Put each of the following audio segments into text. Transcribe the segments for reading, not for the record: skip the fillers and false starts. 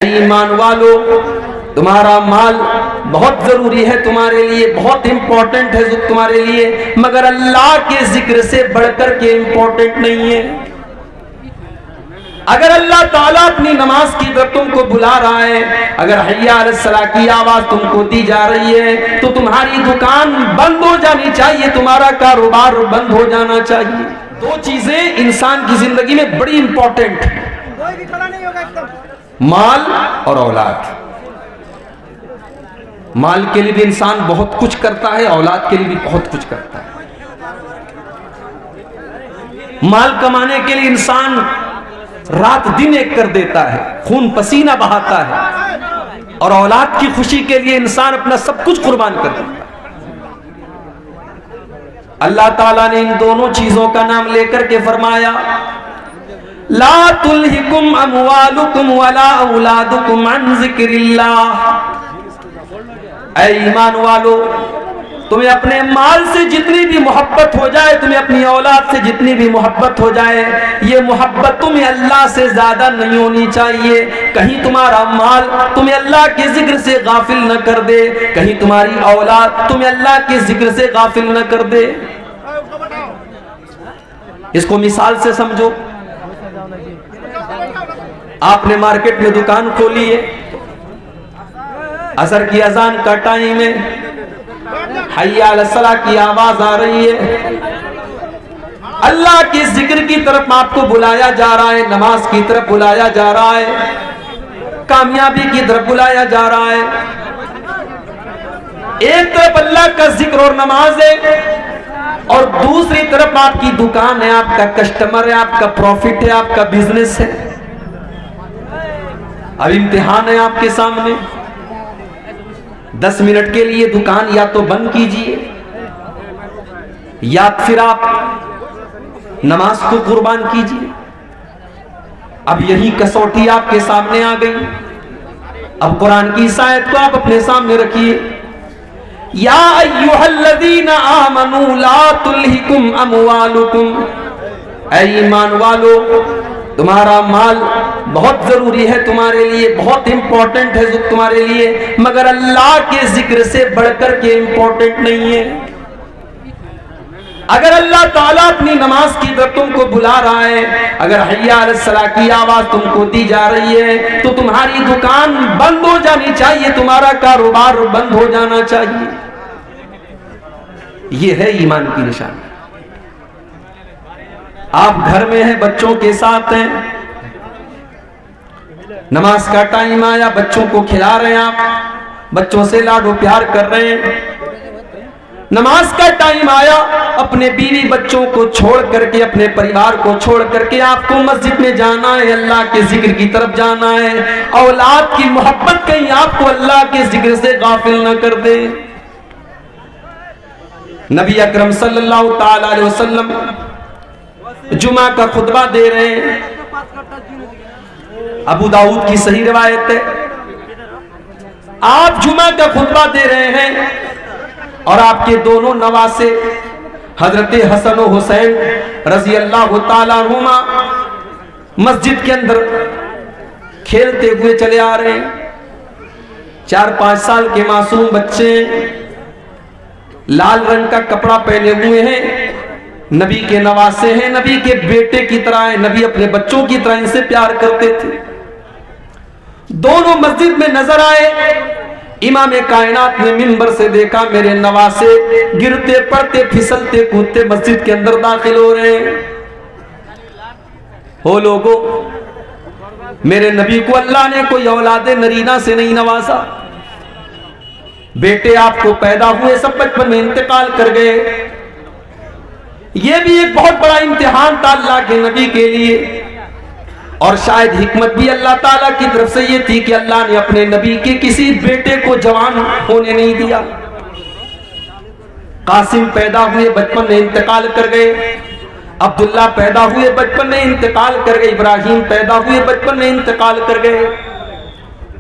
ईमान वालों, तुम्हारा माल बहुत जरूरी है, तुम्हारे लिए बहुत इंपॉर्टेंट है तुम्हारे लिए, मगर अल्लाह के जिक्र से बढ़कर के इंपॉर्टेंट नहीं है। अगर अल्लाह ताला अपनी नमाज की तरफ तुमको बुला रहा है, अगर हय्या अलस सलाह की आवाज तुमको दी जा रही है, तो तुम्हारी दुकान बंद हो जानी चाहिए, तुम्हारा कारोबार बंद हो जाना चाहिए। दो चीजें इंसान की जिंदगी में बड़ी इंपॉर्टेंट है, कोई भी खड़ा नहीं होगा एकदम, माल और औलाद। माल के लिए भी इंसान बहुत कुछ करता है, औलाद के लिए भी बहुत कुछ करता है। माल कमाने के लिए इंसान रात दिन एक कर देता है, खून पसीना बहाता है, और औलाद की खुशी के लिए इंसान अपना सब कुछ कुर्बान कर देता है। अल्लाह ताला ने इन दोनों चीजों का नाम लेकर के फरमाया, ला तुल्हिकुम अमवालुकुम वला औलादुकुम अन जिक्रिल्लाह। ऐ ईमान वालों, तुम्हें अपने माल से जितनी भी मोहब्बत हो जाए, तुम्हें अपनी औलाद से जितनी भी मोहब्बत हो जाए, ये मोहब्बत तुम्हें अल्लाह से ज्यादा नहीं होनी चाहिए। कहीं तुम्हारा माल तुम्हें अल्लाह के जिक्र से गाफिल न कर दे, कहीं तुम्हारी औलाद तुम्हें अल्लाह के जिक्र से गाफिल न कर दे। इसको मिसाल से समझो। आपने मार्केट में दुकान खोली है, असर की अजान का टाइम है, हय्या अलस सलाह की आवाज आ रही है, अल्लाह के जिक्र की तरफ आपको बुलाया जा रहा है, नमाज की तरफ बुलाया जा रहा है, कामयाबी की तरफ बुलाया जा रहा है। एक तरफ अल्लाह का जिक्र और नमाज है, और दूसरी तरफ आपकी दुकान है, आपका कस्टमर है, आपका प्रॉफिट है, आपका बिजनेस है। अब इम्तिहान है आपके सामने, 10 मिनट के लिए दुकान या तो बंद कीजिए, या फिर आप नमाज को कुर्बान कीजिए। अब यही कसौटी आपके सामने आ गई। अब कुरान की इस आयत को आप अपने सामने रखिए, या अय्युहल्लज़ीना आमनू ला तुल्हिकुम अमवालुकुम। ऐ ईमान वालों, तुम्हारा माल बहुत जरूरी है, तुम्हारे लिए बहुत इंपॉर्टेंट है तुम्हारे लिए, मगर अल्लाह के जिक्र से बढ़कर के इंपॉर्टेंट नहीं है। अगर अल्लाह ताला अपनी नमाज की तरफ तुमको बुला रहा है, अगर हय्या अलस सलाह की आवाज तुमको दी जा रही है, तो तुम्हारी दुकान बंद हो जानी चाहिए, तुम्हारा कारोबार बंद हो जाना चाहिए। यह है ईमान की निशानी। आप घर में हैं, बच्चों के साथ हैं, नमाज का टाइम आया, बच्चों को खिला रहे हैं, आप बच्चों से लाडो प्यार कर रहे हैं। नमाज का टाइम आया, अपने बीवी बच्चों को छोड़ करके, अपने परिवार को छोड़ करके आपको मस्जिद में जाना है, अल्लाह के जिक्र की तरफ जाना है। औलाद की मोहब्बत कहीं आपको अल्लाह के जिक्र से गाफिल न कर दे। नबी अकरम सल्लल्लाहु ताला अलैहि वसल्लम जुमा का खुतबा दे रहे हैं, अबू दाऊद की सही रिवायत है। आप जुमा का खुतबा दे रहे हैं, और आपके दोनों नवासे हजरत हसन और हुसैन रजी अल्लाह ताला अन्हुमा मस्जिद के अंदर खेलते हुए चले आ रहे हैं। 4-5 साल के मासूम बच्चे, लाल रंग का कपड़ा पहने हुए हैं, नबी के नवासे हैं, नबी के बेटे की तरह है, नबी अपने बच्चों की तरह इनसे प्यार करते थे। दोनों मस्जिद में नजर आए। इमाम कायनात ने मिंबर से देखा, मेरे नवासे गिरते पड़ते फिसलते कूदते मस्जिद के अंदर दाखिल हो रहे हैं। हो लोगों, मेरे नबी को अल्लाह ने कोई औलादे नरीना से नहीं नवाजा। बेटे आपको पैदा हुए, सब बचपन में इंतकाल कर गए। यह भी एक बहुत बड़ा इम्तिहान था अल्लाह के नबी के लिए, और शायद हिकमत भी अल्लाह ताला की तरफ से यह थी कि अल्लाह ने अपने नबी के किसी बेटे को जवान होने नहीं दिया। कासिम पैदा हुए, बचपन में इंतकाल कर गए। अब्दुल्ला पैदा हुए, बचपन में इंतकाल कर गए। इब्राहिम पैदा हुए, बचपन में इंतकाल कर गए।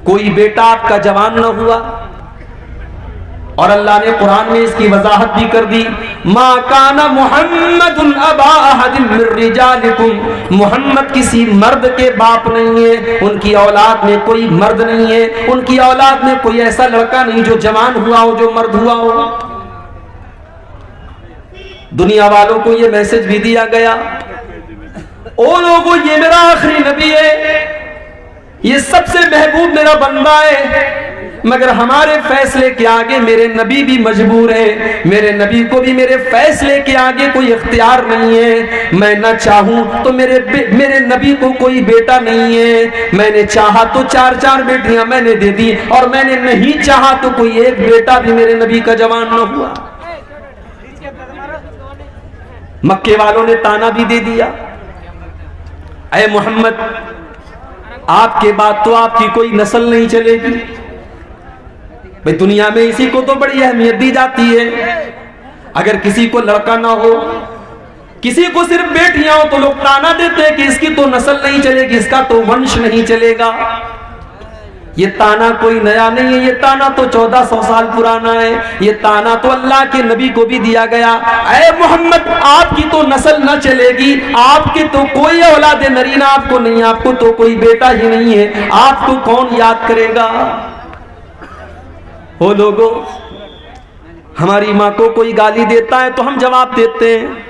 कोई बेटा आपका जवान न हुआ। और अल्लाह ने कुरान में इसकी वजाहत भी कर दी, मा काना मुहम्मदुन अबा अहदिन मिन रिजालिकुम, मुहम्मद किसी मर्द के बाप नहीं है, उनकी औलाद में कोई मर्द नहीं है, उनकी औलाद में कोई ऐसा लड़का नहीं जो जवान हुआ हो, जो मर्द हुआ हो। दुनिया वालों को यह मैसेज भी दिया गया, ओ लोगों ये मेरा आखिरी नबी है, ये सबसे महबूब मेरा बंदा है, मगर हमारे फैसले के आगे मेरे नबी भी मजबूर है, मेरे नबी को भी मेरे फैसले के आगे कोई इख्तियार नहीं है। मैं ना चाहूं तो मेरे नबी को कोई बेटा नहीं है, मैंने चाहा तो 4-4 बेटियां मैंने दे दी, और मैंने नहीं चाहा तो कोई एक बेटा भी मेरे नबी का जवान न हुआ। मक्के वालों ने ताना भी दे दिया, ऐ मोहम्मद आपके बाद तो आपकी कोई नस्ल नहीं चलेगी। भाई दुनिया में इसी को तो बड़ी अहमियत दी जाती है, अगर किसी को लड़का ना हो, किसी को सिर्फ बेटियां हो, तो लोग ताना देते हैं कि इसकी तो नस्ल नहीं चलेगी, इसका तो वंश नहीं चलेगा। ये ताना कोई नया नहीं है, ये ताना तो 1400 साल पुराना है, ये ताना तो अल्लाह के नबी को भी दिया गया, ऐ मोहम्मद आपकी तो नस्ल न चलेगी, आपकी तो कोई औलाद नरीना आपको नहीं, आपको तो कोई बेटा ही नहीं है, आपको कौन याद करेगा। ओ लोगों, हमारी माँ को कोई गाली देता है तो हम जवाब देते हैं,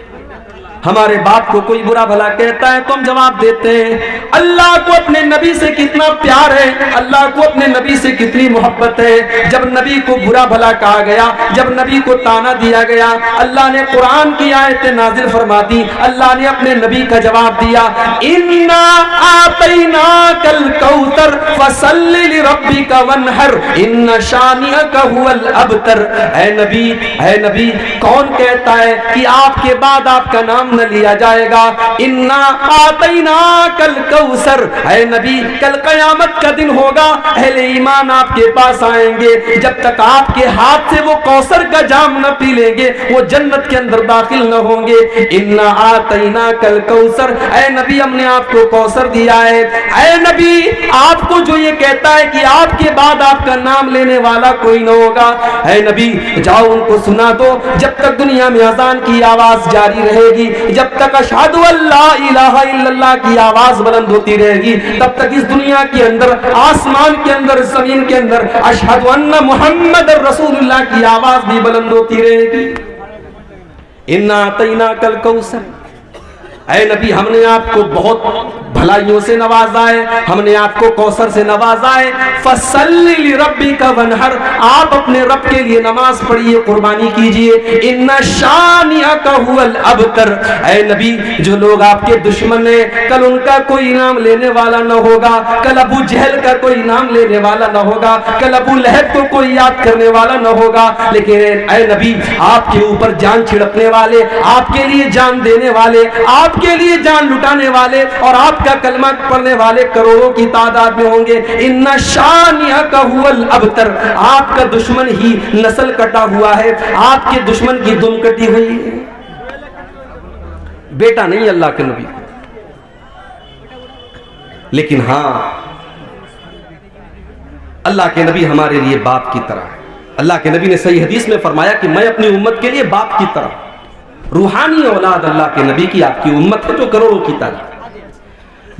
हमारे बाप को कोई बुरा भला कहता है तो हम जवाब देते हैं। अल्लाह को अपने नबी से कितना प्यार है, अल्लाह को अपने नबी से कितनी मोहब्बत है। जब नबी को बुरा भला कहा गया, जब नबी को ताना दिया गया, अल्लाह ने कुरान की आयतें नाजिल फरमा दी, अल्लाह ने अपने नबी का जवाब दिया, इन्ना आतैनाकल कौसर फसल्लि लिरब्बिका वन्हर इन्ना शानिअका हुवल अबतर। ऐ नबी कौन कहता है कि आपके बाद आपका नाम न लिया जाएगा। इन्ना आतैना कल कौसर, ऐ नबी कल कयामत का दिन होगा, अहले ईमान आपके पास आएंगे, जब तक आपके हाथ से वो कौसर का जाम न पी लेंगे वो जन्नत के अंदर दाखिल न होंगे। इन्ना आतैना कल कौसर, ऐ नबी हमने आपको कौसर दिया है। ऐ नबी आपको जो ये कहता है कि आपके बाद आपका नाम लेने वाला कोई न होगा, ऐ नबी जाओ उनको सुना दो, जब तक दुनिया में अजान की आवाज जारी रहेगी, जब तक अशहदु अल्ला इलाहा इल्लल्लाह की आवाज बुलंद होती रहेगी, तब तक इस दुनिया के अंदर, आसमान के अंदर, जमीन के अंदर अशहदु अन्ना मुहम्मदुर रसूलुल्लाह की आवाज भी बुलंद होती रहेगी। इन्ना अतैना कल कौसर, ऐ नबी हमने आपको बहुत भलाइयों से नवाजा है, हमने आपको कौसर से नवाजा है। फसल्लि लिरब्बिका वन्हर, आप अपने रब के लिए नमाज पढ़िए, कुर्बानी कीजिए। इन्ना शानिअका हुवल अबतर, ऐ नबी जो लोग आपके दुश्मन हैं, कल उनका कोई नाम लेने वाला न होगा, कल अबू जहल का कोई नाम लेने वाला न होगा, कल अबू लहब को कोई याद करने वाला न होगा, लेकिन ऐ नबी आपके ऊपर जान छिड़कने वाले, आपके लिए जान देने वाले, आपके लिए जान लुटाने वाले और आपका कलमा पढ़ने वाले करोड़ों की तादाद में होंगे। इन्ना शानिअका हुवल अबतर, आपका दुश्मन ही नस्ल कटा हुआ है, आपके दुश्मन की दुम कटी हुई है। बेटा नहीं अल्लाह के नबी, लेकिन हां अल्लाह के नबी हमारे लिए बाप की तरह है। अल्लाह के नबी ने सही हदीस में फरमाया कि मैं अपनी उम्मत के लिए बाप की तरह, रूहानी औलाद अल्लाह के नबी की आपकी उम्मत है जो करोड़ों की तादाद,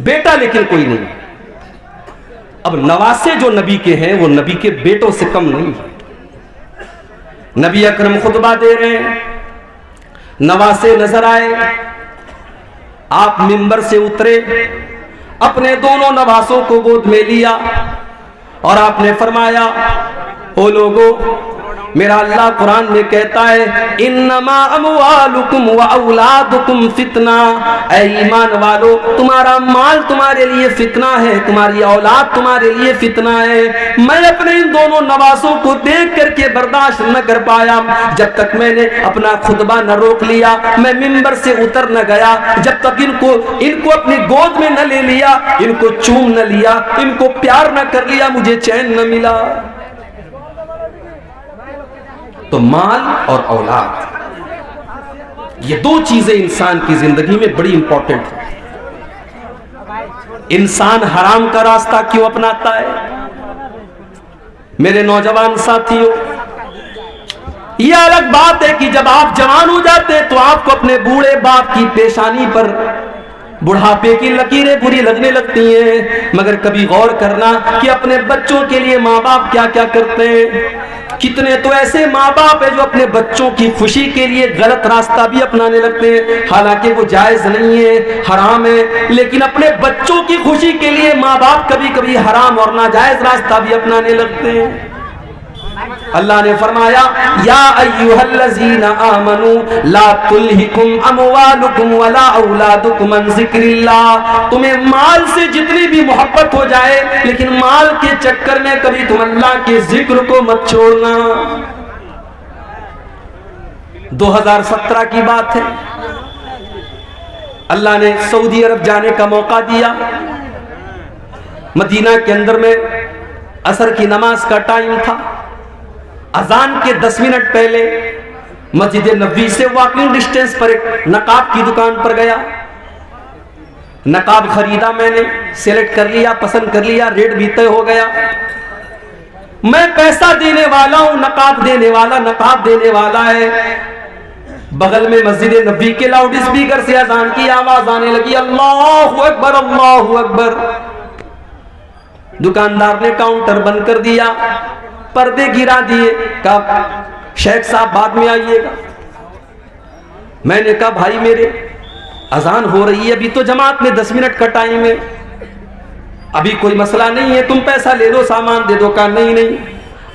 बेटा लेकिन कोई नहीं। अब नवासे जो नबी के हैं वो नबी के बेटों से कम नहीं है। नबी अकरम खुतबा दे रहे हैं, नवासे नजर आए, आप मिंबर से उतरे, अपने दोनों नवासों को गोद में लिया और आपने फरमाया, ओ लोगों, मेरा अल्लाह कुरान में कहता है, इन्नमा अमवालुकुम व औलादुकुम फितना, ऐ ईमान वालो तुम्हारा माल तुम्हारे लिए फितना है, तुम्हारी औलाद तुम्हारे लिए फितना है। मैं अपने इन दोनों नवासों को देख करके बर्दाश्त न कर पाया, जब तक मैंने अपना खुतबा न रोक लिया, मैं मिंबर से उतर न गया, जब तक इनको अपनी गोद में न ले लिया, इनको चूम न लिया, इनको प्यार न कर लिया, मुझे चैन न मिला। तो माल और औलाद, ये दो चीजें इंसान की जिंदगी में बड़ी इंपॉर्टेंट है। इंसान हराम का रास्ता क्यों अपनाता है? मेरे नौजवान साथियों, यह अलग बात है कि जब आप जवान हो जाते हैं तो आपको अपने बूढ़े बाप की पेशानी पर बुढ़ापे की लकीरें बुरी लगने लगती हैं, मगर कभी गौर करना कि अपने बच्चों के लिए माँ बाप क्या क्या करते हैं। कितने तो ऐसे माँ बाप है जो अपने बच्चों की खुशी के लिए गलत रास्ता भी अपनाने लगते हैं, हालांकि वो जायज नहीं है, हराम है, लेकिन अपने बच्चों की खुशी के लिए माँ बाप कभी कभी हराम और नाजायज रास्ता भी अपनाने लगते हैं। अल्लाह ने फरमाया, या अय्युहल्लज़ीना आमनू ला तुल्हिकुम अमवालुकुम वला औलादुकुम अन ज़िक्रिल्लाह। तुम्हें माल से जितनी भी मोहब्बत हो जाए, लेकिन माल के चक्कर में कभी तुम अल्लाह के जिक्र को मत छोड़ना। 2017 की बात है, अल्लाह ने सऊदी अरब जाने का मौका दिया। मदीना के अंदर में असर की नमाज का टाइम था। अजान के 10 मिनट पहले मस्जिद नबवी से वॉकिंग डिस्टेंस पर एक नकाब की दुकान पर गया। नकाब खरीदा, मैंने सेलेक्ट कर लिया, पसंद कर लिया, रेट भी तय हो गया। मैं पैसा देने वाला हूं, नकाब देने वाला नकाब देने वाला है। बगल में मस्जिद नबवी के लाउड स्पीकर से अजान की आवाज आने लगी, अल्लाहु अकबर अल्लाहु अकबर। दुकानदार ने काउंटर बंद कर दिया, पर्दे गिरा दिए, कहा शेख साहब बाद में आइएगा। मैंने कहा भाई मेरे अजान हो रही है, अभी तो जमात में 10 मिनट का टाइम है, अभी कोई मसला नहीं है, तुम पैसा ले लो, सामान दे दो। कहा नहीं नहीं,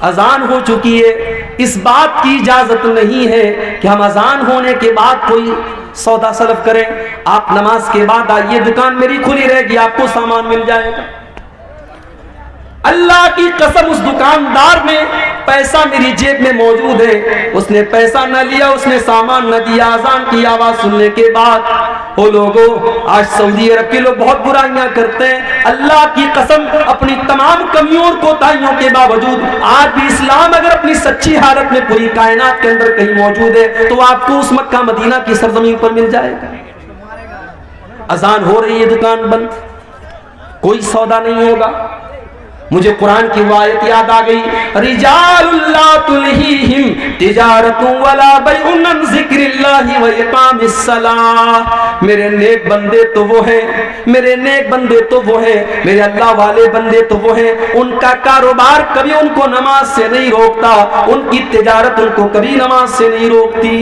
अजान हो चुकी है, इस बात की इजाजत नहीं है कि हम अजान होने के बाद कोई सौदा सलफ करें। आप नमाज के बाद आइए, दुकान मेरी खुली रहेगी, आपको सामान मिल जाएगा। अल्लाह की कसम, उस दुकानदार में पैसा मेरी जेब में मौजूद है, उसने पैसा न लिया, उसने सामान न दिया। अजान की आवाज सुनने के बाद ओ लोगों, आज सऊदी अरब के लोग बहुत बुराइयां करते हैं। अल्लाह की कसम, अपनी तमाम कमियों और कोताहियों के बावजूद आज भी इस्लाम अगर अपनी सच्ची हालत में पूरी कायनात के अंदर कहीं मौजूद है तो आपको उस मक्का मदीना की सरजमीन पर मिल जाएगा। अजान हो रही है, दुकान बंद, कोई सौदा नहीं होगा। मुझे कुरान की आयत याद आ गई, रिजालुल्ला तुल्हीहिम तिजारतु वला बैउन अन ज़िक्रिल्लाहि व इक़ामिस्सलाह। मेरे नेक बंदे तो वो हैं, मेरे नेक बंदे तो वो हैं, मेरे अल्लाह वाले बंदे तो वो हैं, उनका कारोबार कभी उनको नमाज से नहीं रोकता, उनकी तिजारत उनको कभी नमाज से नहीं रोकती।